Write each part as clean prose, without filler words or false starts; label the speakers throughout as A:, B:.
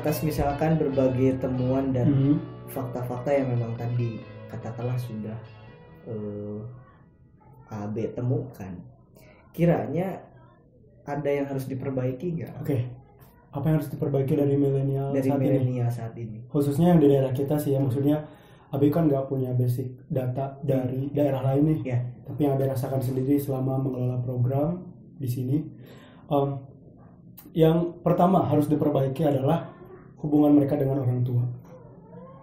A: atas misalkan berbagai temuan dan fakta-fakta yang memang tadi katakanlah sudah AB temukan, kiranya ada yang harus diperbaiki nggak?
B: Oke. Apa yang harus diperbaiki dari milenial
A: saat ini?
B: Khususnya yang di daerah kita sih ya, maksudnya AB kan nggak punya basic data dari daerah lain nih, tapi yang AB rasakan sendiri selama mengelola program di sini. Yang pertama harus diperbaiki adalah hubungan mereka dengan orang tua.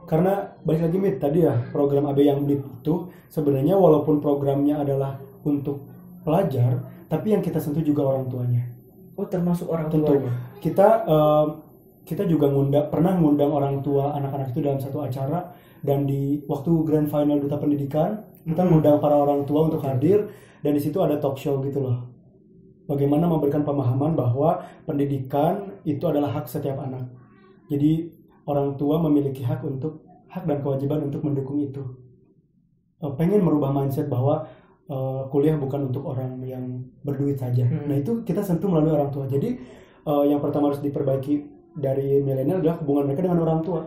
B: Karena balik lagi tadi ya, program AB yang BLIP itu sebenarnya walaupun programnya adalah untuk pelajar, tapi yang kita sentuh juga orang tuanya.
A: Oh, termasuk orang tuanya.
B: Kita juga pernah ngundang orang tua anak-anak itu dalam satu acara, dan di waktu grand final Duta Pendidikan kita ngundang para orang tua untuk hadir, dan di situ ada talk show gitu loh. Bagaimana memberikan pemahaman bahwa pendidikan itu adalah hak setiap anak. Jadi orang tua memiliki hak dan kewajiban untuk mendukung itu. Pengen merubah mindset bahwa kuliah bukan untuk orang yang berduit saja. Nah itu kita sentuh melalui orang tua. Jadi yang pertama harus diperbaiki dari milenial adalah hubungan mereka dengan orang tua.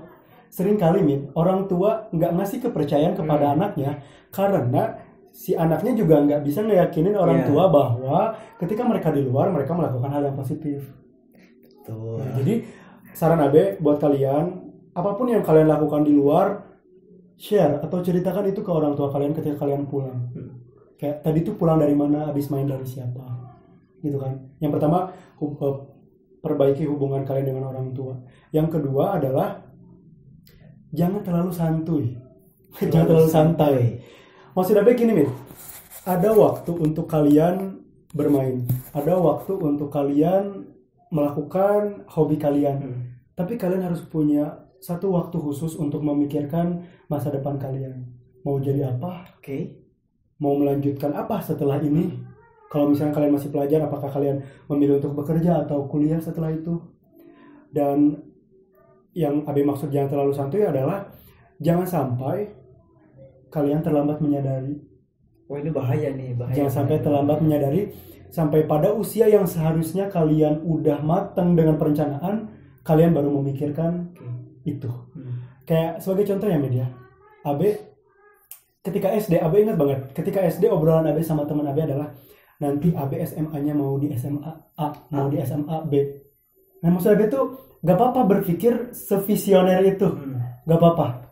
B: Seringkali orang tua nggak ngasih kepercayaan kepada anaknya karena si anaknya juga nggak bisa ngeyakinin orang tua bahwa ketika mereka di luar mereka melakukan hal yang positif.
A: Betul.
B: Nah, jadi saran AB buat kalian, apapun yang kalian lakukan di luar, share atau ceritakan itu ke orang tua kalian ketika kalian pulang. Kayak tadi tuh pulang dari mana, habis main dari siapa, gitu kan. Yang pertama perbaiki hubungan kalian dengan orang tua. Yang kedua adalah jangan terlalu santuy, jangan terlalu santai. Maksud AB gini ada waktu untuk kalian bermain, ada waktu untuk kalian melakukan hobi kalian, tapi kalian harus punya satu waktu khusus untuk memikirkan masa depan kalian. Mau jadi apa? Mau melanjutkan apa setelah ini? Kalau misalnya kalian masih pelajar, apakah kalian memilih untuk bekerja atau kuliah setelah itu? Dan yang AB maksud jangan terlalu santuy adalah jangan sampai kalian terlambat menyadari.
A: Oh, ini bahaya nih, bahaya.
B: Jangan sampai terlambat menyadari, sampai pada usia yang seharusnya kalian udah matang dengan perencanaan, kalian baru memikirkan itu. Kayak sebagai contoh ya media, AB ketika SD, AB ingat banget, ketika SD obrolan AB sama teman AB adalah nanti AB SMA-nya mau di SMA A, mau di SMA B. Nah maksud AB tuh gak apa-apa berpikir sevisioner itu, gak apa-apa.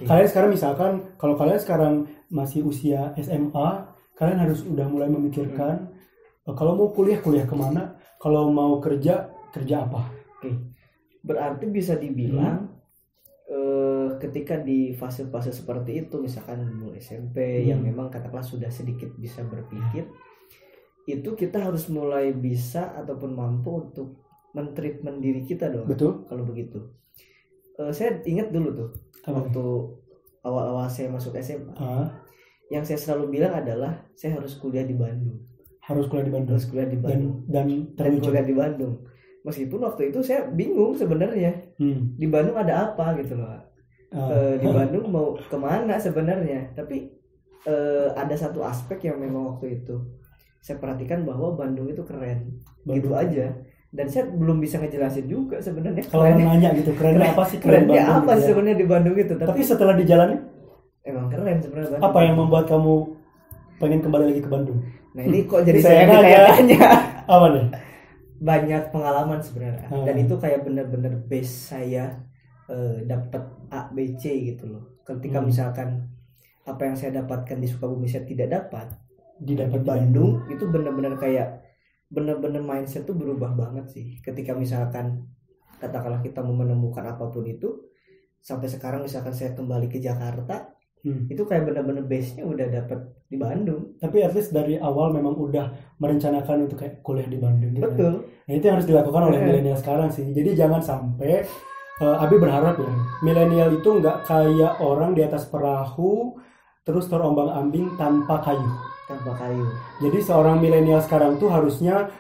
B: Kalian sekarang misalkan, kalau kalian sekarang masih usia SMA, kalian harus udah mulai memikirkan kalau mau kuliah kemana, kalau mau kerja apa.
A: Berarti bisa dibilang ketika di fase-fase seperti itu, misalkan mulai SMP yang memang katakanlah sudah sedikit bisa berpikir, itu kita harus mulai bisa ataupun mampu untuk men-treatment diri kita dong.
B: Betul.
A: Kalau begitu. Saya ingat dulu tuh waktu awal-awal saya masuk SMA, yang saya selalu bilang adalah saya harus kuliah di Bandung.
B: Harus kuliah di Bandung. Dan
A: kuliah di Bandung. Meskipun waktu itu saya bingung sebenarnya di Bandung ada apa gitu loh. Di Bandung mau kemana sebenarnya. Tapi ada satu aspek yang memang waktu itu saya perhatikan bahwa Bandung itu keren. Gitu aja. Dan saya belum bisa ngejelasin juga sebenarnya.
B: Kalau nanya gitu, keren apa sih?
A: Kerennya apa sih sebenarnya di Bandung itu?
B: Tapi setelah dijalani,
A: emang keren sebenarnya.
B: Apa yang membuat kamu pengen kembali lagi ke Bandung?
A: Nah ini kok jadi saya tanya.
B: Apa nih?
A: Banyak pengalaman sebenarnya. Dan itu kayak benar-benar base saya dapat A, B, C gitu loh. Ketika misalkan apa yang saya dapatkan di Sukabumi saya tidak dapat di Bandung, itu benar-benar kayak benar-benar mindset tuh berubah banget sih. Ketika misalkan katakanlah kita mau menemukan apapun itu, sampai sekarang misalkan saya kembali ke Jakarta, itu kayak benar-benar base-nya udah dapet di Bandung.
B: Tapi at least dari awal memang udah merencanakan untuk kayak kuliah di Bandung gitu.
A: Betul.
B: Nah itu yang harus dilakukan oleh milenial sekarang sih. Jadi jangan sampai Abi berharap ya milenial itu nggak kayak orang di atas perahu terus terombang-ambing tanpa kayu. Jadi seorang milenial sekarang tuh harusnya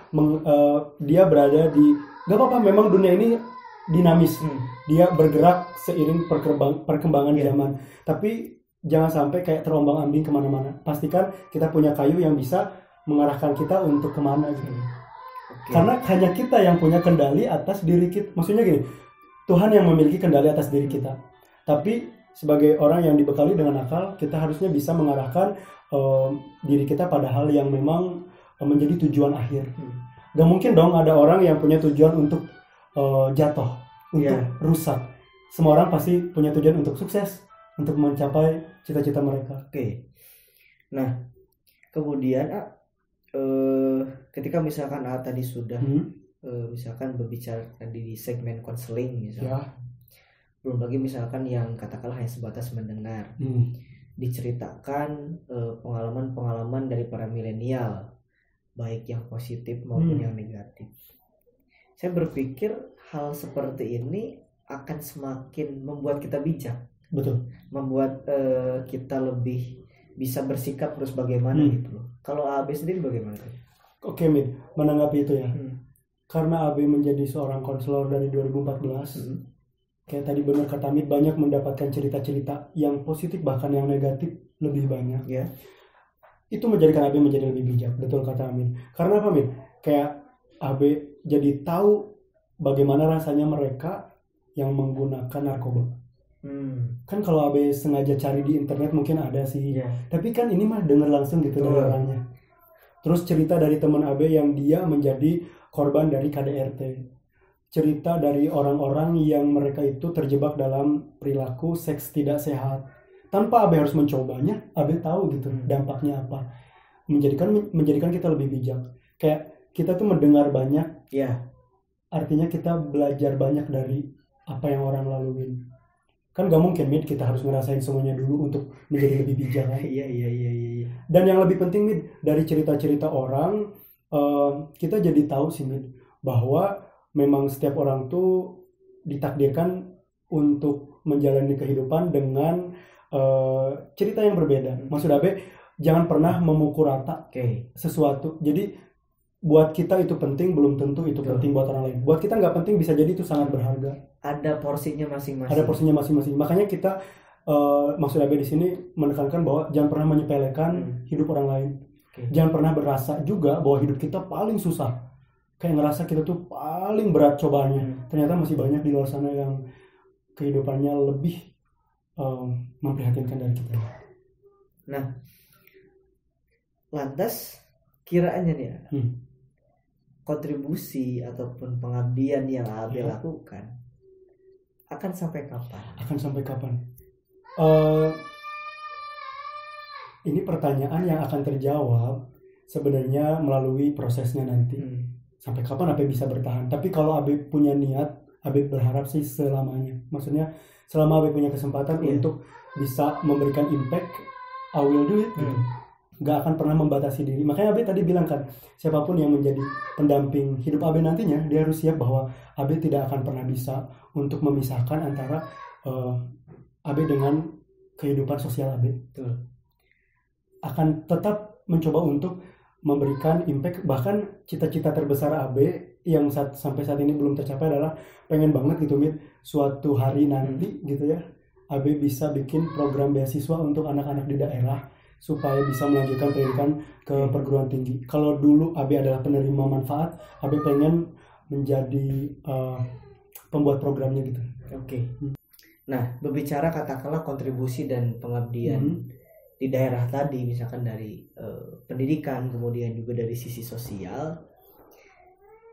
B: dia berada di, gak apa-apa memang dunia ini dinamis, dia bergerak seiring perkembangan zaman. Tapi jangan sampai kayak terombang-ambing kemana-mana. Pastikan kita punya kayu yang bisa mengarahkan kita untuk kemana gitu. Karena hanya kita yang punya kendali atas diri kita. Maksudnya gini, Tuhan yang memiliki kendali atas diri kita. Tapi sebagai orang yang dibekali dengan akal, kita harusnya bisa mengarahkan diri kita pada hal yang memang menjadi tujuan akhir. Gak mungkin dong ada orang yang punya tujuan untuk jatuh, untuk rusak. Semua orang pasti punya tujuan untuk sukses, untuk mencapai cita-cita mereka.
A: Oke. Nah, kemudian ketika misalkan tadi sudah misalkan berbicara tadi di segmen konseling misalnya, belum lagi misalkan yang katakanlah hanya sebatas mendengar, diceritakan pengalaman-pengalaman dari para milenial, baik yang positif maupun yang negatif. Saya berpikir hal seperti ini akan semakin membuat kita bijak.
B: Betul.
A: Membuat kita lebih bisa bersikap terus bagaimana gitu loh. Kalau AB sendiri bagaimana?
B: Oke, Min, menanggapi itu ya. Karena AB menjadi seorang konselor dari 2014, kayak tadi benar kata Min, banyak mendapatkan cerita-cerita yang positif bahkan yang negatif lebih banyak.
A: Ya.
B: Itu menjadikan AB menjadi lebih bijak, betul kata Min. Karena apa, Min? Kayak AB jadi tahu bagaimana rasanya mereka yang menggunakan narkoba. Kan kalau AB sengaja cari di internet mungkin ada sih, tapi kan ini mah dengar langsung gitu dari orangnya. Terus cerita dari teman AB yang dia menjadi korban dari KDRT, cerita dari orang-orang yang mereka itu terjebak dalam perilaku seks tidak sehat. Tanpa AB harus mencobanya, AB tahu gitu dampaknya apa. Menjadikan kita lebih bijak. Kayak kita tuh mendengar banyak, artinya kita belajar banyak dari apa yang orang laluin. Kan gak mungkin Mid kita harus ngerasain semuanya dulu untuk menjadi lebih bijak kan?
A: Iya.
B: Dan yang lebih penting Mid, dari cerita-cerita orang kita jadi tahu sih Mid, bahwa memang setiap orang tuh ditakdirkan untuk menjalani kehidupan dengan cerita yang berbeda. Maksud Abe, jangan pernah memukul rata sesuatu. Jadi buat kita itu penting, belum tentu itu penting buat orang lain. Buat kita nggak penting, bisa jadi itu sangat berharga.
A: Ada porsinya masing-masing.
B: Makanya kita maksud Abe di sini menekankan bahwa jangan pernah menyepelekan hidup orang lain. Jangan pernah berasa juga bahwa hidup kita paling susah. Kayak ngerasa kita tuh paling berat cobaannya. Ternyata masih banyak di luar sana yang kehidupannya lebih memprihatinkan dari kita.
A: Nah, lantas kiranya nih kontribusi ataupun pengabdian yang AB lakukan akan sampai kapan? Ini pertanyaan yang akan terjawab sebenarnya melalui prosesnya nanti. Sampai kapan AB bisa bertahan? Tapi kalau AB punya niat, AB berharap sih selamanya. Maksudnya selama AB punya kesempatan untuk bisa memberikan impact, I will do it gitu. Gak akan pernah membatasi diri. Makanya AB tadi bilang kan, siapapun yang menjadi pendamping hidup AB nantinya, dia harus siap bahwa AB tidak akan pernah bisa untuk memisahkan antara AB dengan kehidupan sosial AB. Akan tetap mencoba untuk memberikan impact. Bahkan cita-cita terbesar AB yang sampai saat ini belum tercapai adalah pengen banget gitu Mit, suatu hari nanti gitu ya, AB bisa bikin program beasiswa untuk anak-anak di daerah supaya bisa melanjutkan pendidikan ke perguruan tinggi. Kalau dulu AB adalah penerima manfaat, AB pengen menjadi pembuat programnya gitu. Nah, berbicara katakanlah kontribusi dan pengabdian di daerah tadi, misalkan dari pendidikan, kemudian juga dari sisi sosial.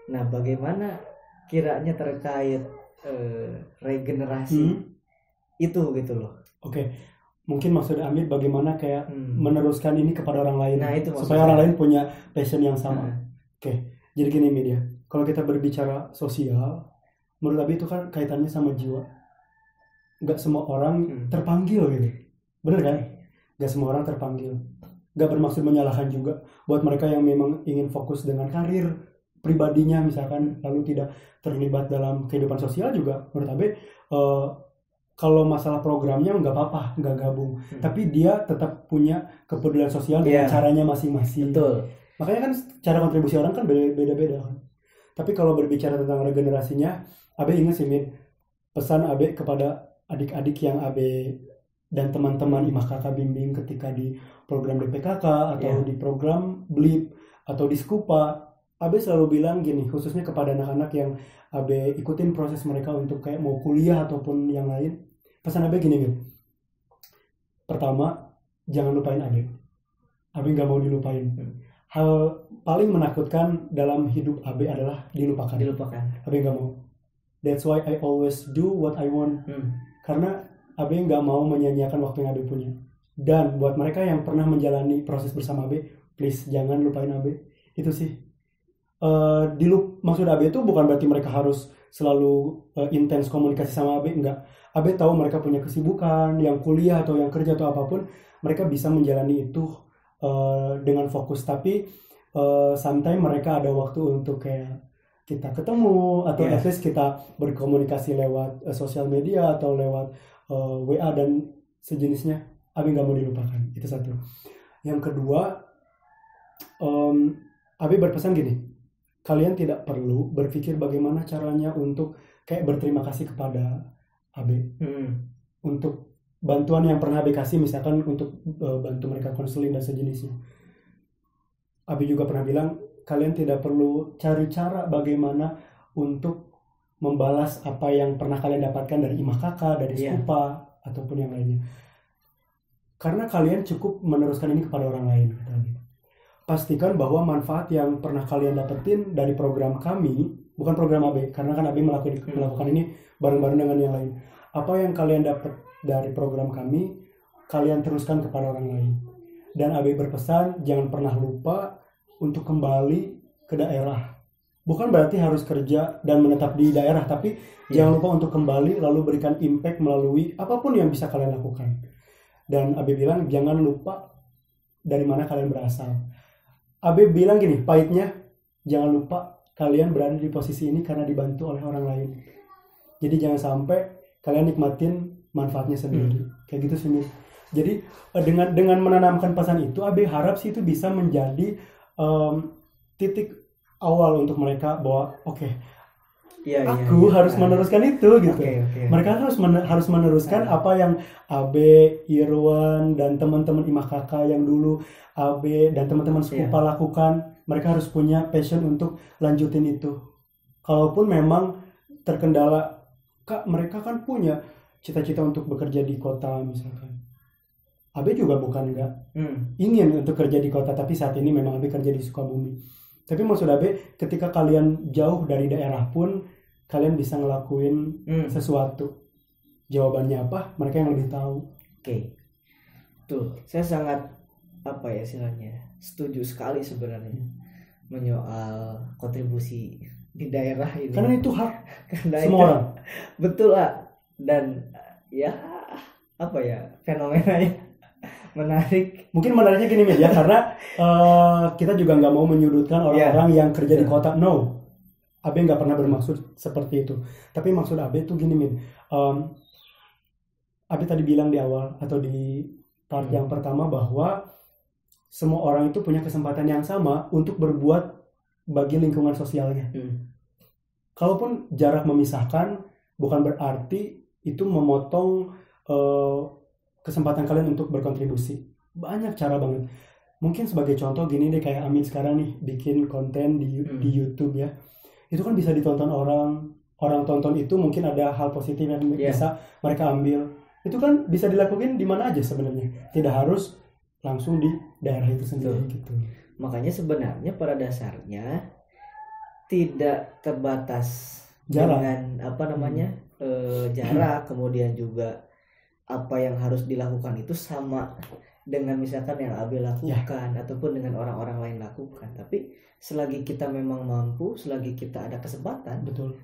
A: Nah, bagaimana kiranya terkait regenerasi itu gitu loh?
B: Mungkin maksud Amir bagaimana kayak meneruskan ini kepada orang lain,
A: itu
B: supaya orang lain punya passion yang sama. Jadi gini media, kalau kita berbicara sosial, menurut Abi itu kan kaitannya sama jiwa. Gak semua orang terpanggil gitu, bener kan? Gak semua orang terpanggil. Gak bermaksud menyalahkan juga buat mereka yang memang ingin fokus dengan karir pribadinya misalkan, lalu tidak terlibat dalam kehidupan sosial juga. Menurut Abi kalau masalah programnya nggak apa-apa, nggak gabung, tapi dia tetap punya kepedulian sosial dengan caranya masing-masing.
A: Betul.
B: Makanya kan cara kontribusi orang kan beda-beda kan. Tapi kalau berbicara tentang regenerasinya, Abe ingat sih pesan Abe kepada adik-adik yang Abe dan teman-teman IMAH Kakak bimbing ketika di program DPKK atau di program BLIP atau di Skupa. Abe selalu bilang gini, khususnya kepada anak-anak yang Abe ikutin proses mereka untuk kayak mau kuliah ataupun yang lain. Pesan Abe gini, gitu. Pertama, jangan lupain Abe. Abe nggak mau dilupain. Hal paling menakutkan dalam hidup Abe adalah dilupakan. Abe nggak mau. That's why I always do what I want. Karena Abe nggak mau menyanyiakan waktu yang Abe punya. Dan buat mereka yang pernah menjalani proses bersama Abe, please jangan lupain Abe. Itu sih. Maksud Abe itu bukan berarti mereka harus selalu intens komunikasi sama Abe, enggak. Abe tahu mereka punya kesibukan, yang kuliah atau yang kerja atau apapun, mereka bisa menjalani itu dengan fokus. Tapi sometimes mereka ada waktu untuk kayak kita ketemu atau at least kita berkomunikasi lewat sosial media atau lewat WA dan sejenisnya. Abe nggak mau dilupakan, itu satu. Yang kedua, Abe berpesan gini, kalian tidak perlu berpikir bagaimana caranya untuk kayak berterima kasih kepada Abe untuk bantuan yang pernah Abe kasih, misalkan untuk bantu mereka konseling dan sejenisnya. Abe juga pernah bilang kalian tidak perlu cari cara bagaimana untuk membalas apa yang pernah kalian dapatkan dari Imah Kakak, dari Skupa, ataupun yang lainnya. Karena kalian cukup meneruskan ini kepada orang lain. Pastikan bahwa manfaat yang pernah kalian dapetin dari program kami, bukan program Abe, karena kan Abe melakukan ini bareng-bareng dengan yang lain. Apa yang kalian dapat dari program kami, kalian teruskan kepada orang lain. Dan Abe berpesan, jangan pernah lupa untuk kembali ke daerah. Bukan berarti harus kerja dan menetap di daerah, tapi jangan lupa untuk kembali lalu berikan impact melalui apapun yang bisa kalian lakukan. Dan Abe bilang jangan lupa dari mana kalian berasal. Abe bilang gini, pahitnya jangan lupa kalian berada di posisi ini karena dibantu oleh orang lain. Jadi jangan sampai kalian nikmatin manfaatnya sendiri. Kayak gitu sih. Jadi dengan menanamkan pesan itu, Abe harap sih itu bisa menjadi titik awal untuk mereka bahwa aku harus meneruskan itu gitu. Mereka harus meneruskan apa yang Abe, Irwan dan teman-teman Imah Kakak yang dulu Abe dan teman-teman Skupa lakukan. Mereka harus punya passion untuk lanjutin itu. Kalaupun memang terkendala, Kak, mereka kan punya cita-cita untuk bekerja di kota misalkan. Abe juga bukan nggak ingin untuk kerja di kota, tapi saat ini memang Abe kerja di Sukabumi. Tapi maksud Abe, ketika kalian jauh dari daerah pun, kalian bisa ngelakuin sesuatu. Jawabannya apa? Mereka yang lebih tahu.
A: Oke. Tuh, saya sangat setuju sekali sebenarnya menyoal kontribusi di daerah ini.
B: Karena itu hak semua orang.
A: Betul lah. Dan fenomenanya menarik.
B: Mungkin menariknya gini ya, karena kita juga nggak mau menyudutkan orang-orang yang kerja di kota. No, Abe nggak pernah bermaksud seperti itu. Tapi maksud Abe tuh gini Abe tadi bilang di awal atau di part yang pertama bahwa semua orang itu punya kesempatan yang sama untuk berbuat bagi lingkungan sosialnya. Kalaupun jarak memisahkan, bukan berarti itu memotong kesempatan kalian untuk berkontribusi. Banyak cara banget. Mungkin sebagai contoh gini deh, kayak Amin sekarang nih bikin konten di YouTube ya. Itu kan bisa ditonton orang tonton itu, mungkin ada hal positif yang bisa mereka ambil. Itu kan bisa dilakukan di mana aja sebenarnya. Tidak harus langsung di daerah itu sendiri gitu.
A: Makanya sebenarnya pada dasarnya tidak terbatas
B: jarak.
A: Dengan jarak, kemudian juga apa yang harus dilakukan itu sama dengan misalkan yang Abe lakukan ataupun dengan orang-orang lain lakukan. Tapi selagi kita memang mampu, selagi kita ada kesempatan,
B: betul,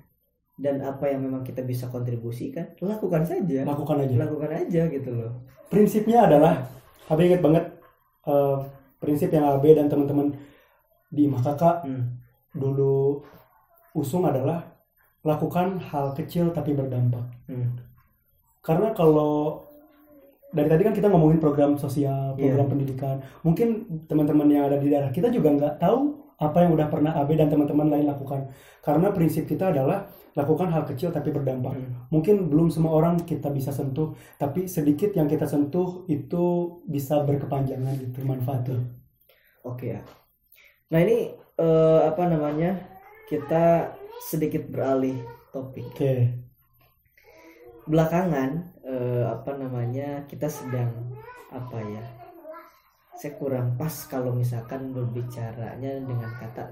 A: dan apa yang memang kita bisa kontribusikan, lakukan saja.
B: Lakukan
A: aja gitu loh.
B: Prinsipnya adalah, Abe ingat banget prinsip yang Abe dan teman-teman di Imah Kakak dulu usung adalah lakukan hal kecil tapi berdampak. Karena kalau dari tadi kan kita ngomongin program sosial, program pendidikan, mungkin teman-teman yang ada di daerah kita juga nggak tahu apa yang udah pernah Abe dan teman-teman lain lakukan. Karena prinsip kita adalah lakukan hal kecil tapi berdampak. Mungkin belum semua orang kita bisa sentuh, tapi sedikit yang kita sentuh itu bisa berkepanjangan gitu manfaatnya.
A: Oke ya. Nah ini apa namanya, kita sedikit beralih topik.
B: Oke.
A: Belakangan apa namanya, kita sedang apa ya, saya kurang pas kalau misalkan berbicaranya dengan kata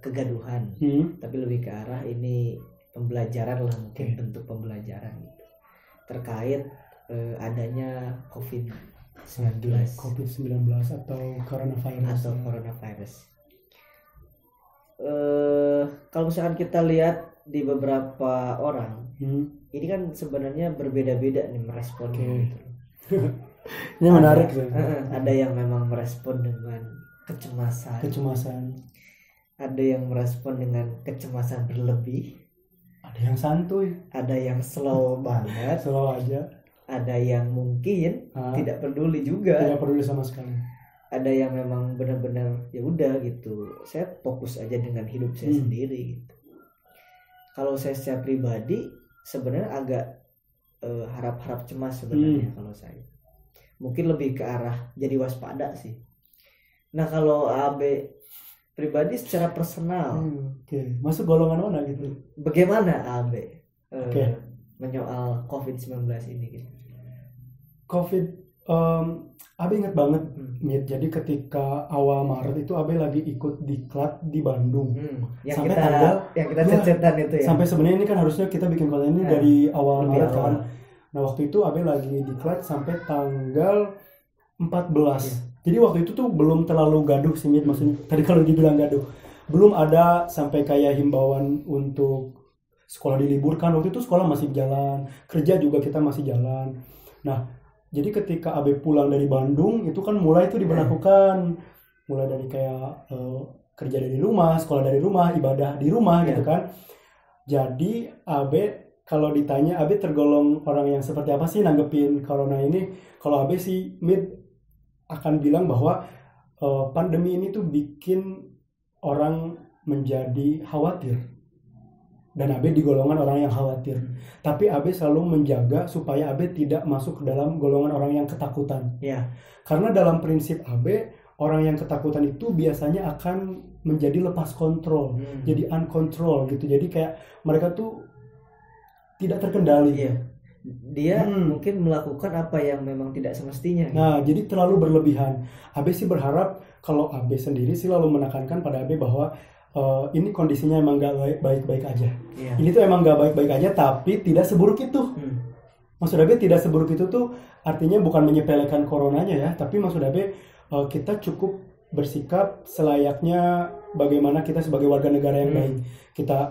A: kegaduhan, tapi lebih ke arah ini pembelajaran lah, mungkin bentuk pembelajaran gitu, terkait adanya COVID-19
B: atau coronavirus.
A: Kalau misalkan kita lihat di beberapa orang, ini kan sebenarnya berbeda-beda nih meresponnya. Gitu.
B: Ini menarik sih.
A: Ada yang memang merespon dengan kecemasan. Ada yang merespon dengan kecemasan berlebih.
B: Ada yang santuy.
A: Ada yang slow banget.
B: Slow aja.
A: Ada yang mungkin tidak peduli juga.
B: Tidak peduli sama sekali.
A: Ada yang memang benar-benar ya udah gitu. Saya fokus aja dengan hidup saya sendiri gitu. Kalau saya secara pribadi sebenarnya agak harap-harap cemas sebenarnya kalau saya. Mungkin lebih ke arah jadi waspada sih. Nah kalau AB pribadi secara personal,
B: masuk golongan mana gitu?
A: Bagaimana AB menyoal COVID-19 ini gitu?
B: COVID, Abe ingat banget, jadi ketika awal Maret itu Abe lagi ikut diklat di Bandung,
A: yang kita cecetan itu ya.
B: Sampai sebenarnya ini kan harusnya kita bikin konten ini dari awal Maret kan. Nah waktu itu Abe lagi diklat sampai tanggal 14. Jadi waktu itu tuh belum terlalu gaduh sih, maksudnya. Tadi kalau dibilang gaduh, belum ada sampai kayak himbauan untuk sekolah diliburkan. Waktu itu sekolah masih jalan, kerja juga kita masih jalan. Nah, jadi ketika Abe pulang dari Bandung, itu kan mulai tuh diberlakukan. Mulai dari kayak kerja dari rumah, sekolah dari rumah, ibadah di rumah gitu kan. Jadi Abe, kalau ditanya Abe tergolong orang yang seperti apa sih nanggepin corona ini? Kalau Abe sih akan bilang bahwa pandemi ini tuh bikin orang menjadi khawatir. Dan Abe di golongan orang yang khawatir. Tapi Abe selalu menjaga supaya Abe tidak masuk ke dalam golongan orang yang ketakutan. Karena dalam prinsip Abe, orang yang ketakutan itu biasanya akan menjadi lepas kontrol. Jadi uncontrol gitu. Jadi kayak mereka tuh tidak terkendali.
A: Dia mungkin melakukan apa yang memang tidak semestinya.
B: Nah, jadi terlalu berlebihan. Abe sih berharap, kalau Abe sendiri sih lalu menekankan pada Abe bahwa ini kondisinya emang gak baik-baik aja. Ini tuh emang gak baik-baik aja, tapi tidak seburuk itu. Maksud Abe tidak seburuk itu tuh artinya bukan menyepelekan coronanya ya, tapi maksud Abe kita cukup bersikap selayaknya bagaimana kita sebagai warga negara yang baik.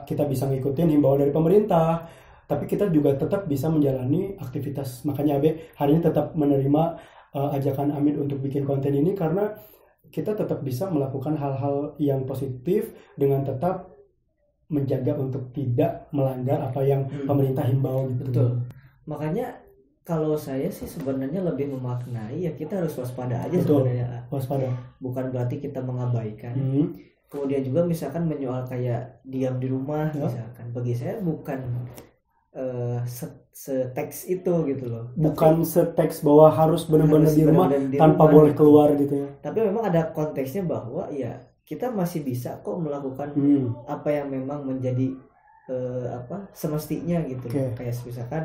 B: Kita bisa ngikutin himbauan dari pemerintah, tapi kita juga tetap bisa menjalani aktivitas. Makanya Abe hari ini tetap menerima ajakan Amit untuk bikin konten ini, karena kita tetap bisa melakukan hal-hal yang positif dengan tetap menjaga untuk tidak melanggar apa yang pemerintah himbau gitu.
A: Betul. Makanya kalau saya sih sebenarnya lebih memaknai ya kita harus waspada aja. Betul. Sebenarnya.
B: Waspada.
A: Bukan berarti kita mengabaikan. Kemudian juga misalkan menyoal kayak diam di rumah misalkan, bagi saya bukan seteks itu gitu loh.
B: Bukan seteks bahwa harus benar-benar di rumah tanpa boleh keluar gitu ya.
A: Tapi memang ada konteksnya bahwa ya kita masih bisa kok melakukan apa yang memang menjadi semestinya gitu. Kayak misalkan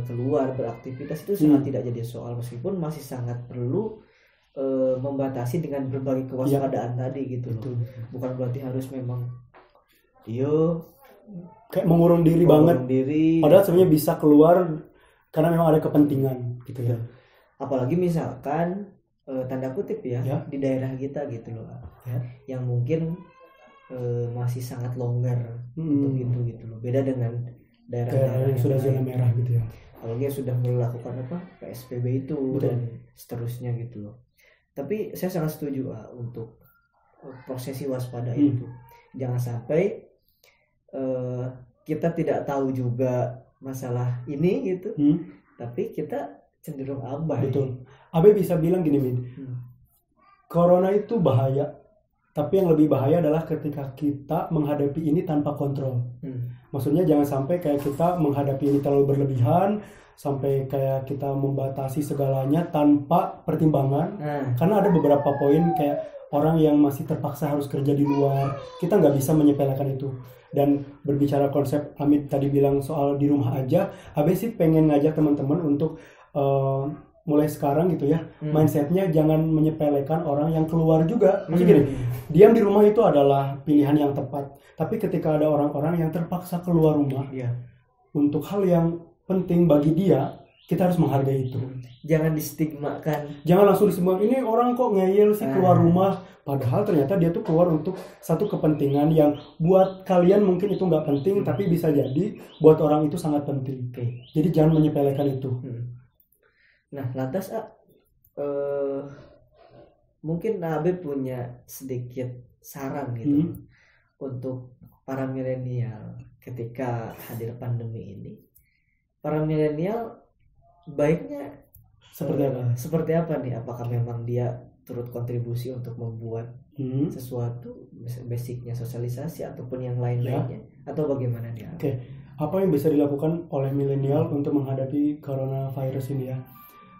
A: keluar beraktivitas itu sangat tidak jadi soal, meskipun masih sangat perlu membatasi dengan berbagai kewaspadaan tadi gitu loh. Bukan berarti harus memang
B: kayak mengurung diri banget. Padahal sebenarnya bisa keluar karena memang ada kepentingan gitu ya.
A: Apalagi misalkan tanda kutip ya di daerah kita gitu loh, yang mungkin masih sangat longgar untuk itu gitu loh. Beda dengan daerah-daerah yang
B: sudah zona merah gitu ya.
A: Apalagi sudah melakukan PSBB itu dan seterusnya gitu loh. Tapi saya sangat setuju untuk prosesi waspada itu. Jangan sampai kita tidak tahu juga masalah ini gitu, tapi kita cenderung abai.
B: Betul. Abe bisa bilang gini, corona itu bahaya, tapi yang lebih bahaya adalah ketika kita menghadapi ini tanpa kontrol. Maksudnya jangan sampai kayak kita menghadapi ini terlalu berlebihan, sampai kayak kita membatasi segalanya tanpa pertimbangan. Karena ada beberapa poin kayak orang yang masih terpaksa harus kerja di luar. Kita nggak bisa menyepelekan itu. Dan berbicara konsep Amit tadi bilang soal di rumah aja, Abe sih pengen ngajak teman-teman untuk mulai sekarang gitu ya, mindsetnya jangan menyepelekan orang yang keluar juga. Maksudnya gini, diam di rumah itu adalah pilihan yang tepat. Tapi ketika ada orang-orang yang terpaksa keluar rumah untuk hal yang penting bagi dia, kita harus menghargai itu.
A: Jangan distigmakan.
B: Jangan langsung distigmakan, ini orang kok ngeyel sih keluar rumah. Padahal ternyata dia tuh keluar untuk satu kepentingan yang buat kalian mungkin itu nggak penting, tapi bisa jadi buat orang itu sangat penting. Jadi jangan menyepelekan itu.
A: Nah, lantas mungkin Abe punya sedikit saran gitu untuk para milenial ketika hadir pandemi ini. Para milenial baiknya seperti apa nih? Apakah memang dia turut kontribusi untuk membuat sesuatu, basicnya sosialisasi ataupun yang lain-lainnya, atau bagaimana dia?
B: Apa yang bisa dilakukan oleh milenial untuk menghadapi coronavirus ini ya?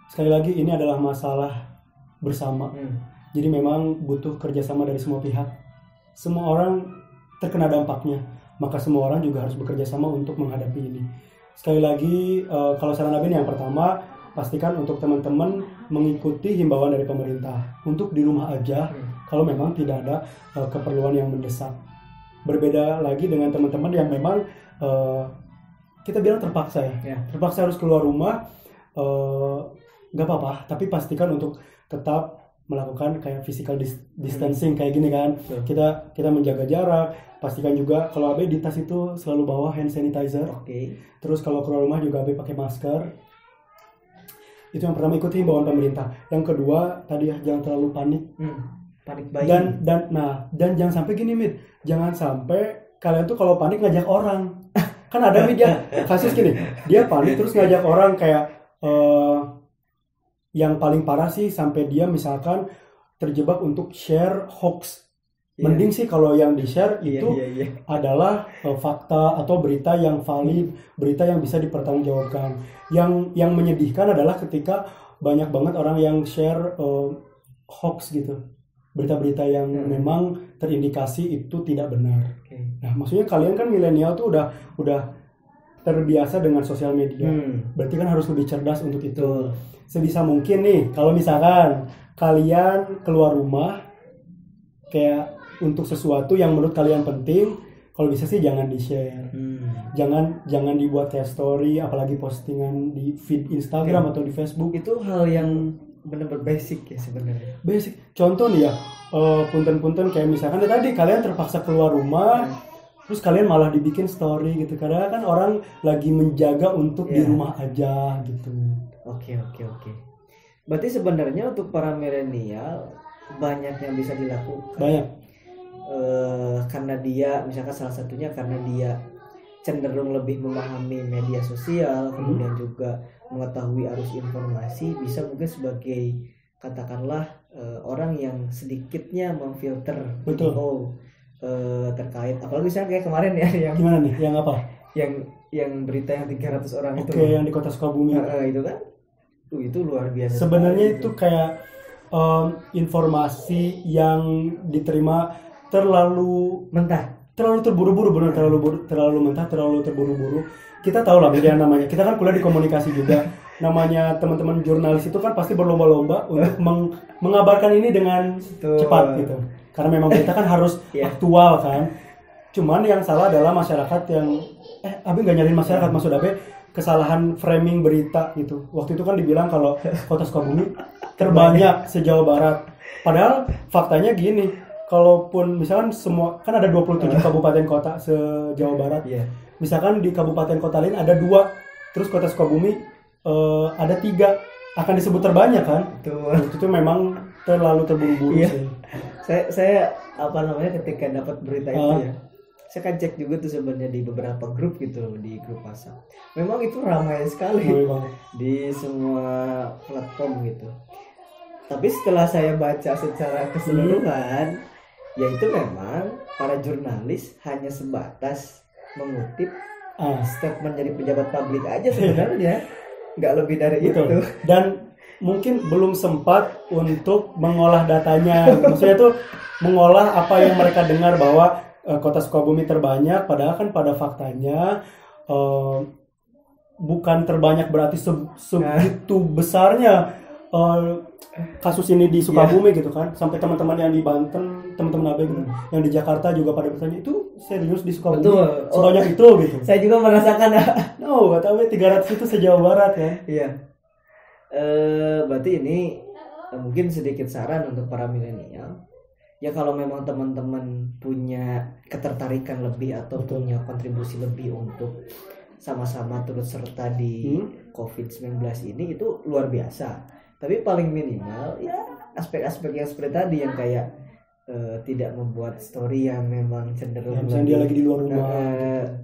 B: Sekali lagi ini adalah masalah bersama. Jadi memang butuh kerjasama dari semua pihak. Semua orang terkena dampaknya, maka semua orang juga harus bekerja sama untuk menghadapi ini. Sekali lagi, kalau saran Abe yang pertama, pastikan untuk teman-teman mengikuti himbauan dari pemerintah untuk di rumah aja kalau memang tidak ada keperluan yang mendesak. Berbeda lagi dengan teman-teman yang memang kita bilang terpaksa terpaksa harus keluar rumah, nggak apa-apa, tapi pastikan untuk tetap melakukan kayak physical distancing kayak gini kan. Kita menjaga jarak, pastikan juga kalau Abe di tas itu selalu bawa hand sanitizer. Terus kalau keluar rumah juga Abe pakai masker. Itu yang pertama, ikuti himbauan pemerintah. Yang kedua tadi ya, jangan terlalu panik.
A: Panik bayi.
B: Dan jangan sampai gini Mit, jangan sampai kalian tuh kalau panik ngajak orang. Kan ada Mit ya kasus gini, dia panik terus ngajak orang kayak yang paling parah sih sampai dia misalkan terjebak untuk share hoax. Mending sih kalau yang di-share itu adalah fakta atau berita yang valid, berita yang bisa dipertanggungjawabkan. Yang menyedihkan adalah ketika banyak banget orang yang share hoax gitu. Berita-berita yang memang terindikasi itu tidak benar. Nah, maksudnya kalian kan milenial tuh udah terbiasa dengan sosial media. Berarti kan harus lebih cerdas untuk itu. Sebisa mungkin nih, kalau misalkan kalian keluar rumah kayak untuk sesuatu yang menurut kalian penting, kalau bisa sih jangan di-share. Jangan dibuat kayak story, apalagi postingan di feed Instagram atau di Facebook.
A: Itu hal yang benar-benar basic ya sebenarnya.
B: Basic. Contoh nih ya, punten-punten kayak misalkan tadi kalian terpaksa keluar rumah, terus kalian malah dibikin story gitu. Karena kan orang lagi menjaga untuk di rumah aja gitu.
A: Oke. Berarti sebenarnya untuk para milenial banyak yang bisa dilakukan.
B: Banyak.
A: Karena dia, misalkan salah satunya karena dia cenderung lebih memahami media sosial, kemudian juga mengetahui arus informasi, bisa mungkin sebagai katakanlah orang yang sedikitnya memfilter info terkait, apalagi misalnya kayak kemarin ya yang
B: gimana nih, yang apa?
A: Yang berita yang 300 orang itu.
B: Yang di Kota Sukabumi.
A: Itu kan. Itu luar biasa.
B: Sebenarnya itu kayak informasi yang diterima terlalu terburu-buru, benar, terlalu mentah, terlalu terburu-buru. Kita tahu lah media namanya. Kita kan kuliah di komunikasi juga. Namanya teman-teman jurnalis itu kan pasti berlomba-lomba untuk mengabarkan ini dengan cepat gitu. Karena memang berita kan harus aktual kan. Cuman yang salah adalah masyarakat yang Abe nggak nyariin masyarakat, maksud Abe kesalahan framing berita gitu. Waktu itu kan dibilang kalau Kota Sukabumi terbanyak se-Jawa Barat. Padahal faktanya gini, kalaupun misalkan semua kan ada 27 kabupaten kota se-Jawa Barat. Misalkan di kabupaten kota lain ada 2, terus Kota Sukabumi ada 3, akan disebut terbanyak kan? Itu memang terlalu terburu-buru sih.
A: Saya ketika dapat berita itu ya, saya kan cek juga tuh sebenarnya di beberapa grup gitu, di grup WhatsApp. Memang itu ramai sekali di semua platform gitu. Tapi setelah saya baca secara keseluruhan, ya itu memang para jurnalis hanya sebatas mengutip statement dari pejabat publik aja sebenarnya, nggak lebih dari itu.
B: mungkin belum sempat untuk mengolah datanya. Maksudnya tuh mengolah apa yang mereka dengar bahwa kota Sukabumi terbanyak, padahal kan pada faktanya bukan terbanyak berarti segitu besarnya kasus ini di Sukabumi gitu kan. Sampai teman-teman yang di Banten, teman-teman Abe gitu, yang di Jakarta juga pada bertanya, itu serius di Sukabumi?
A: Betul.
B: Sebanyak itu gitu.
A: Saya juga merasakan.
B: No, kata Abe 300 itu se-Jawa Barat ya.
A: Iya. Berarti ini mungkin sedikit saran untuk para milenial. Ya kalau memang teman-teman punya ketertarikan lebih atau punya kontribusi lebih untuk sama-sama turut serta di COVID-19 ini, itu luar biasa. Tapi paling minimal ya aspek-aspek yang seperti tadi yang kayak tidak membuat story yang memang cenderung
B: misalnya dia lagi di luar rumah,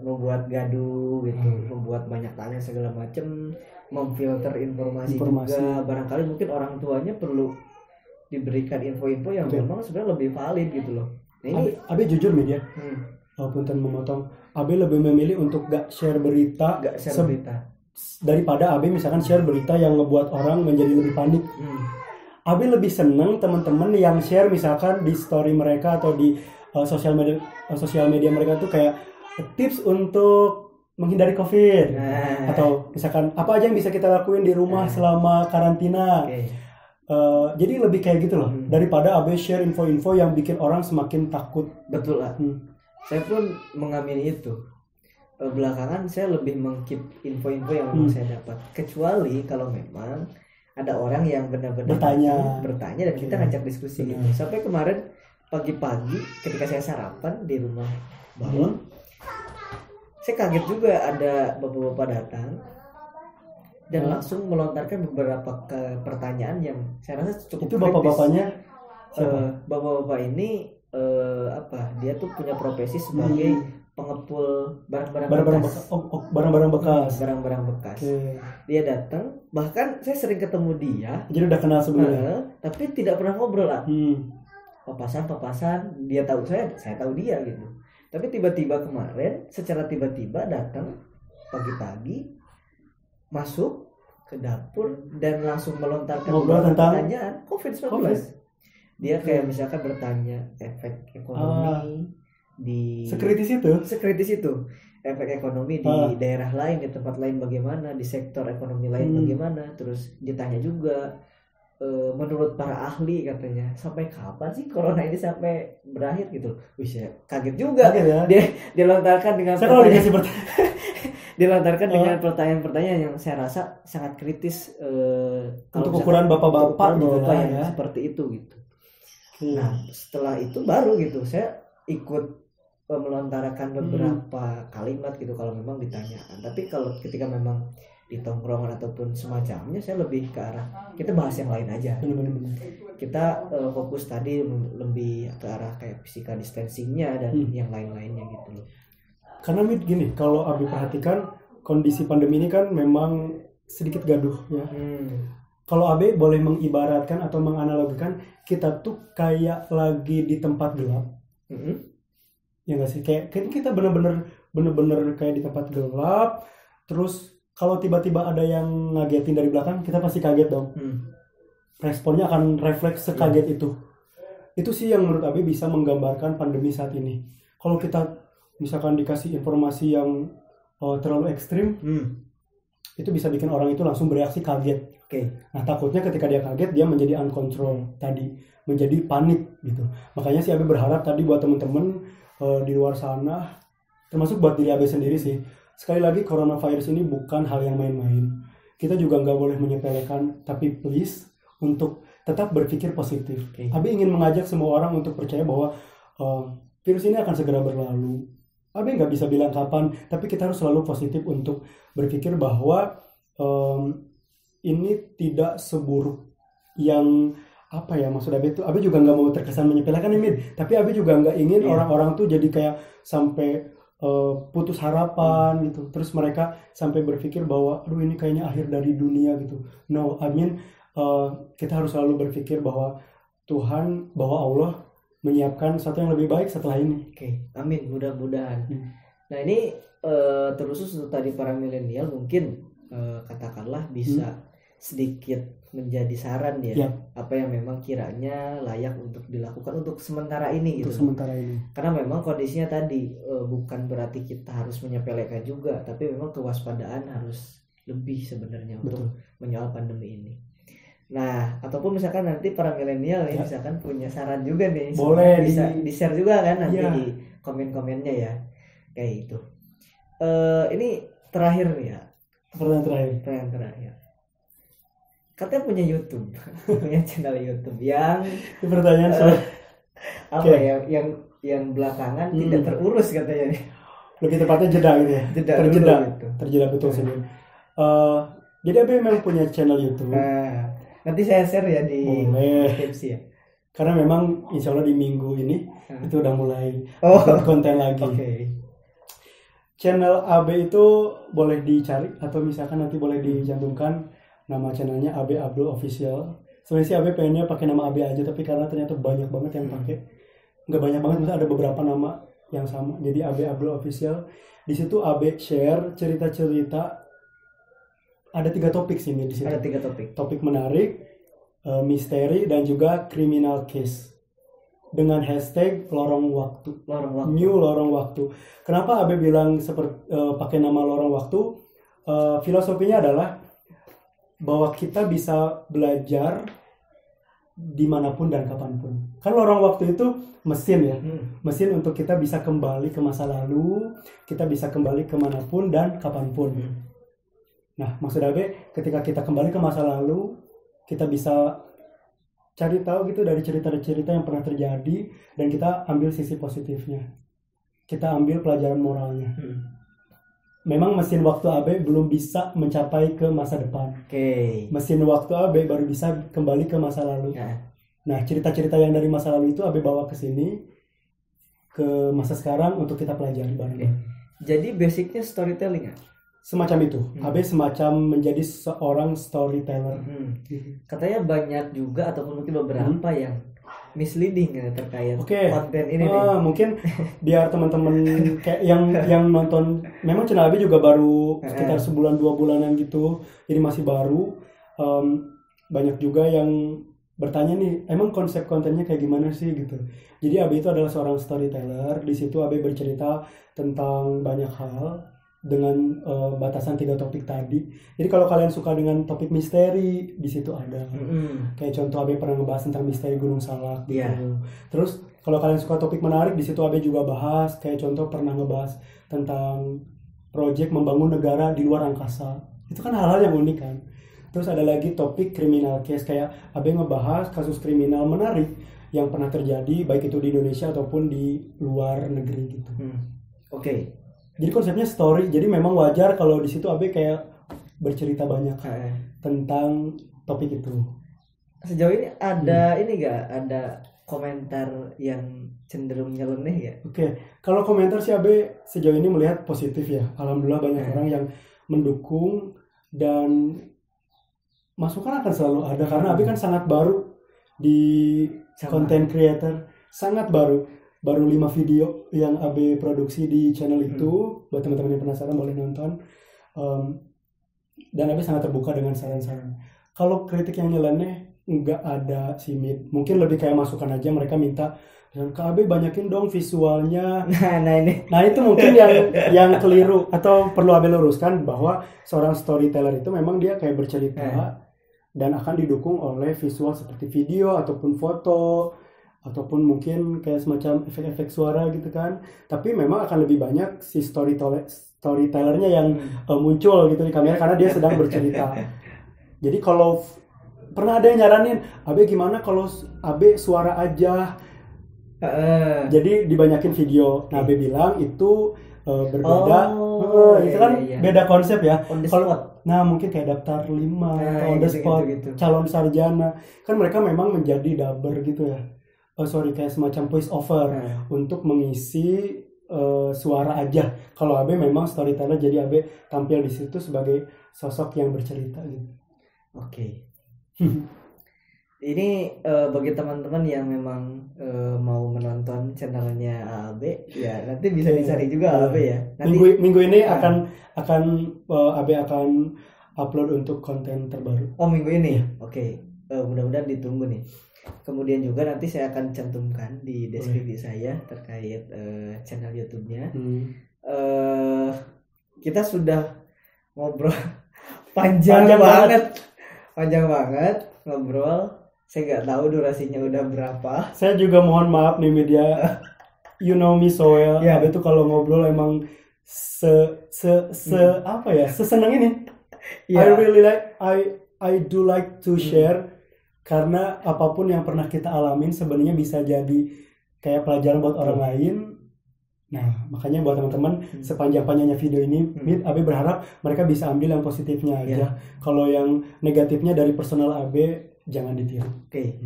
A: membuat gaduh gitu, membuat banyak tanya segala macam, memfilter informasi juga. Barangkali mungkin orang tuanya perlu diberikan info-info yang memang sebenarnya lebih valid gitu loh. Nah, ini
B: Abe jujur media, walaupun memotong, Abe lebih memilih untuk gak share berita, daripada Abe misalkan share berita yang ngebuat orang menjadi lebih panik. Abe lebih seneng teman-teman yang share misalkan di story mereka atau di sosial media mereka tuh kayak tips untuk menghindari COVID, atau misalkan apa aja yang bisa kita lakuin di rumah selama karantina. Jadi lebih kayak gitu loh, daripada Abe share info-info yang bikin orang semakin takut.
A: Betul lah. Saya pun mengamini itu. Belakangan saya lebih mengkeep info-info yang memang saya dapat, kecuali kalau memang ada orang yang benar-benar bertanya dan kita ngajak diskusi gitu. Sampai kemarin pagi-pagi ketika saya sarapan di rumah Balon, saya kaget juga ada bapak-bapak datang dan langsung melontarkan beberapa pertanyaan yang saya rasa cukup
B: itu bapak-bapaknya
A: bapak-bapak ini dia tuh punya profesi sebagai pengepul barang-barang bekas. Dia datang, bahkan saya sering ketemu dia.
B: Jadi udah kenal sebelumnya.
A: Tapi tidak pernah ngobrol lah. Papasan, dia tahu saya tahu dia gitu. Tapi tiba-tiba kemarin, secara tiba-tiba datang pagi-pagi, masuk ke dapur dan langsung melontarkan pertanyaan COVID-19. Dia kayak misalkan bertanya efek ekonomi di sekritis itu efek ekonomi di daerah lain, di tempat lain bagaimana, di sektor ekonomi lain bagaimana. Terus ditanya juga menurut para ahli katanya sampai kapan sih corona ini sampai berakhir gitu. Wih, kaget juga ya. Dia dilontarkan dengan dengan pertanyaan-pertanyaan yang saya rasa sangat kritis
B: untuk ukuran bapak-bapak gitu
A: yang seperti itu gitu. Nah setelah itu baru gitu saya ikut melontarkan beberapa kalimat gitu kalau memang ditanyakan. Tapi kalau ketika memang di tongkrongan ataupun semacamnya, saya lebih ke arah kita bahas yang lain aja. Kita fokus tadi lebih ke arah kayak physical distancingnya dan yang lain-lainnya gitu loh.
B: Karena gini, kalau Abi perhatikan kondisi pandemi ini kan memang sedikit gaduh ya. Kalau Abi boleh mengibaratkan atau menganalogikan, kita tuh kayak lagi di tempat gelap. Ya nggak sih, kayak kita bener-bener kayak di tempat gelap. Terus kalau tiba-tiba ada yang ngagetin dari belakang, kita pasti kaget dong. Responnya akan refleks sekaget itu. Itu sih yang menurut Abi bisa menggambarkan pandemi saat ini. Kalau kita misalkan dikasih informasi yang terlalu ekstrim, itu bisa bikin orang itu langsung bereaksi kaget. Nah takutnya ketika dia kaget, dia menjadi uncontrol tadi, menjadi panik gitu. Makanya sih Abi berharap tadi buat temen-temen di luar sana, termasuk buat diri Abe sendiri sih, sekali lagi coronavirus ini bukan hal yang main-main. Kita juga nggak boleh menyepelekan, tapi please untuk tetap berpikir positif. Abe ingin mengajak semua orang untuk percaya bahwa virus ini akan segera berlalu. Abe nggak bisa bilang kapan, tapi kita harus selalu positif untuk berpikir bahwa ini tidak seburuk yang apa ya maksud Abe itu. Abe juga nggak mau terkesan menyepelekan ini, tapi Abe juga nggak ingin orang-orang tuh jadi kayak sampai putus harapan gitu, terus mereka sampai berpikir bahwa aduh ini kayaknya akhir dari dunia gitu. No, I mean kita harus selalu berpikir bahwa Tuhan, bahwa Allah menyiapkan sesuatu yang lebih baik setelah ini.
A: Amin, mudah-mudahan. Nah ini terkhusus untuk tadi para milenial mungkin katakanlah bisa sedikit menjadi saran ya.
B: Yap.
A: Apa yang memang kiranya layak untuk dilakukan untuk sementara ini
B: Untuk
A: gitu.
B: sementara ini.
A: Karena memang kondisinya tadi bukan berarti kita harus menyepelekan juga, tapi memang kewaspadaan harus lebih sebenarnya untuk menyoal pandemi ini. Nah, ataupun misalkan nanti para milenial nih misalkan punya saran juga nih,
B: boleh
A: bisa di-share juga kan nanti
B: Iya.
A: di komen-komennya ya. Kayak itu. Ini terakhir nih ya. Pertanyaan terakhir. Katanya punya YouTube, punya channel YouTube yang
B: Ini pertanyaan soal
A: apa ya, yang belakangan tidak terurus katanya nih.
B: lebih tepatnya jeda gitu ya. Terjeda betul sih. Jadi Abe memang punya channel YouTube.
A: Nanti saya share ya di deskripsi ya.
B: Karena memang insya Allah di minggu ini itu udah mulai konten lagi. Channel Abe itu boleh dicari atau misalkan nanti boleh dicantumkan nama channelnya Abe Abdul Official. Sebenarnya sih Abe pengennya pakai nama Abe aja, tapi karena ternyata banyak banget yang pakai. Nggak banyak banget, misalnya ada beberapa nama yang sama. Jadi Abe Abdul Official. Di situ Abe share cerita-cerita. Ada 3 topik sih di situ.
A: Ada 3 topik.
B: Topik menarik, misteri, dan juga criminal case. Dengan hashtag lorong waktu. New lorong waktu. Kenapa Abe bilang pakai nama lorong waktu? Filosofinya adalah bahwa kita bisa belajar dimanapun dan kapanpun. Kan lorong waktu itu mesin ya, mesin untuk kita bisa kembali ke masa lalu, kita bisa kembali kemanapun dan kapanpun. Nah, maksud Abe, ketika kita kembali ke masa lalu, kita bisa cari tahu gitu dari cerita-cerita yang pernah terjadi, dan kita ambil sisi positifnya, kita ambil pelajaran moralnya. Memang mesin waktu Abe belum bisa mencapai ke masa depan. Mesin waktu Abe baru bisa kembali ke masa lalu. Nah, cerita-cerita yang dari masa lalu itu Abe bawa ke sini, ke masa sekarang untuk kita pelajari bareng.
A: Jadi basicnya storytelling ya?
B: Semacam itu. Abe semacam menjadi seorang storyteller.
A: Katanya banyak juga ataupun mungkin beberapa yang misleading ya terkait konten ini
B: mungkin biar teman-teman kayak yang nonton, memang channel Abe juga baru sekitar sebulan 2 bulanan gitu, jadi masih baru. Banyak juga yang bertanya nih, emang konsep kontennya kayak gimana sih gitu. Jadi Abe itu adalah seorang storyteller. Di situ Abe bercerita tentang banyak hal dengan batasan 3 topik tadi. Jadi kalau kalian suka dengan topik misteri, di situ ada. Kayak contoh Abe pernah ngebahas tentang misteri Gunung Salak gitu. Terus kalau kalian suka topik menarik, di situ Abe juga bahas. Kayak contoh pernah ngebahas tentang proyek membangun negara di luar angkasa. Itu kan hal-hal yang unik kan. Terus ada lagi topik criminal case, kayak Abe ngebahas kasus kriminal menarik yang pernah terjadi, baik itu di Indonesia ataupun di luar negeri gitu. Jadi konsepnya story, jadi memang wajar kalau di situ Abe kayak bercerita banyak tentang topik itu.
A: Sejauh ini ada ini gak ada komentar yang cenderung nyeleneh ya?
B: Kalau komentar sih Abe sejauh ini melihat positif ya. Alhamdulillah banyak orang yang mendukung, dan masukan akan selalu ada karena Abe kan sangat baru di content creator, sangat baru 5 video yang Abe produksi di channel itu. Buat teman-teman yang penasaran boleh nonton. Dan Abe sangat terbuka dengan saran-saran. Kalau kritik yang nyeleneh nggak ada sih, mungkin lebih kayak masukan aja. Mereka minta ke Abe banyakin dong visualnya. Nah itu mungkin yang keliru atau perlu Abe luruskan, bahwa seorang storyteller itu memang dia kayak bercerita dan akan didukung oleh visual seperti video ataupun foto, ataupun mungkin kayak semacam efek-efek suara gitu kan. Tapi memang akan lebih banyak si storytellernya yang muncul gitu di kamera karena dia sedang bercerita. Jadi kalau pernah ada yang nyaranin, Abe gimana kalau Abe suara aja, jadi dibanyakin video. Nah Abe bilang itu berbeda. Itu kan beda konsep ya. Nah mungkin kayak daftar 5 atau on the spot gitu. Calon sarjana kan mereka memang menjadi dubber gitu ya. Kayak semacam voice over untuk mengisi suara aja. Kalau Abe memang storyteller, jadi Abe tampil di situ sebagai sosok yang bercerita gitu.
A: Ini bagi teman-teman yang memang mau menonton channelnya Abe ya, nanti bisa dicari juga Abe ya. Nanti
B: minggu ini akan Abe akan upload untuk konten terbaru.
A: Oh, minggu ini. Oke. Mudah-mudahan ditunggu nih. Kemudian juga nanti saya akan cantumkan di deskripsi saya terkait channel YouTube-nya. Kita sudah ngobrol panjang banget ngobrol. Saya nggak tahu durasinya udah berapa.
B: Saya juga mohon maaf nih media. You know me so well. Ya, itu kalau ngobrol emang seseneng ini. I really like I do like to share karena apapun yang pernah kita alamin sebenarnya bisa jadi kayak pelajaran buat orang lain. Nah, makanya buat teman-teman sepanjang-panjangnya video ini, Abe berharap mereka bisa ambil yang positifnya aja. Kalau yang negatifnya dari personal Abe jangan ditiru.
A: Oke.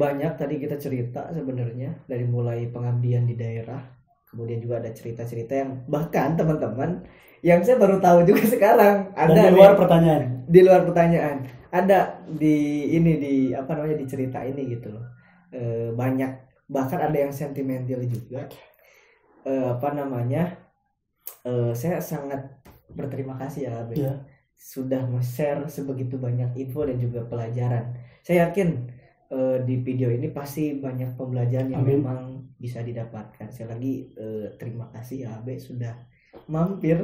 A: Banyak tadi kita cerita sebenarnya dari mulai pengabdian di daerah, kemudian juga ada cerita-cerita yang bahkan teman-teman yang saya baru tahu juga sekarang ada
B: di luar pertanyaan.
A: Di luar pertanyaan ada di cerita ini gitu loh. Banyak bahkan ada yang sentimental juga. Saya sangat berterima kasih ya Abe sudah share sebegitu banyak info dan juga pelajaran. Saya yakin di video ini pasti banyak pembelajaran yang memang bisa didapatkan. Sekali lagi terima kasih ya Abe sudah mampir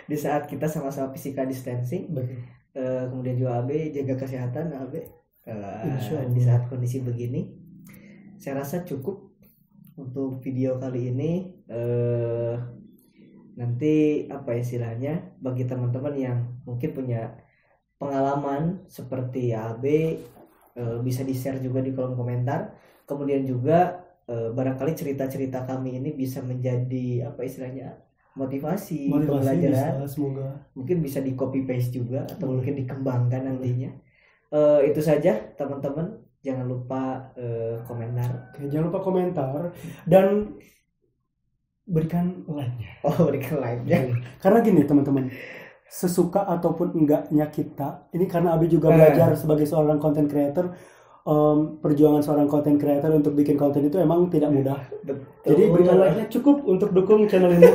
A: di saat kita sama-sama physical distancing. Kemudian juga Abe jaga kesehatan Abe di saat kondisi begini. Saya rasa cukup untuk video kali ini. Nanti istilahnya bagi teman-teman yang mungkin punya pengalaman seperti AB bisa di-share juga di kolom komentar. Kemudian juga barangkali cerita-cerita kami ini bisa menjadi motivasi pembelajaran.
B: Semoga
A: mungkin bisa di copy paste juga atau mungkin dikembangkan nantinya. Itu saja teman-teman, jangan lupa komentar.
B: Jangan lupa komentar dan berikan like-nya.
A: Berikan like-nya.
B: Karena gini teman-teman, sesuka ataupun enggaknya kita, ini karena Abi juga belajar sebagai seorang content creator, perjuangan seorang content creator untuk bikin konten itu emang tidak mudah.
A: Betul.
B: Jadi berikan like-nya cukup untuk dukung channel ini.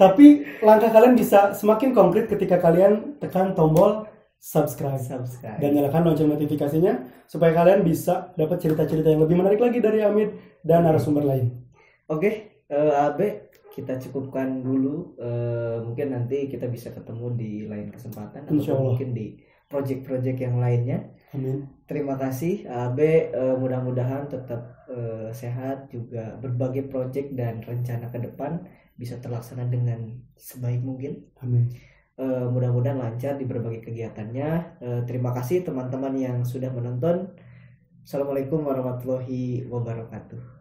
B: Tapi langkah kalian bisa semakin konkret ketika kalian tekan tombol subscribe dan nyalakan lonceng notifikasinya supaya kalian bisa dapat cerita-cerita yang lebih menarik lagi dari Amit dan narasumber lain.
A: Oke. Abe, kita cukupkan dulu. Mungkin nanti kita bisa ketemu di lain kesempatan atau mungkin di project-project yang lainnya.
B: Amin.
A: Terima kasih Abe, mudah-mudahan tetap sehat, juga berbagai project dan rencana ke depan bisa terlaksana dengan sebaik mungkin.
B: Amin.
A: Mudah-mudahan lancar di berbagai kegiatannya. Terima kasih teman-teman yang sudah menonton. Assalamualaikum warahmatullahi wabarakatuh.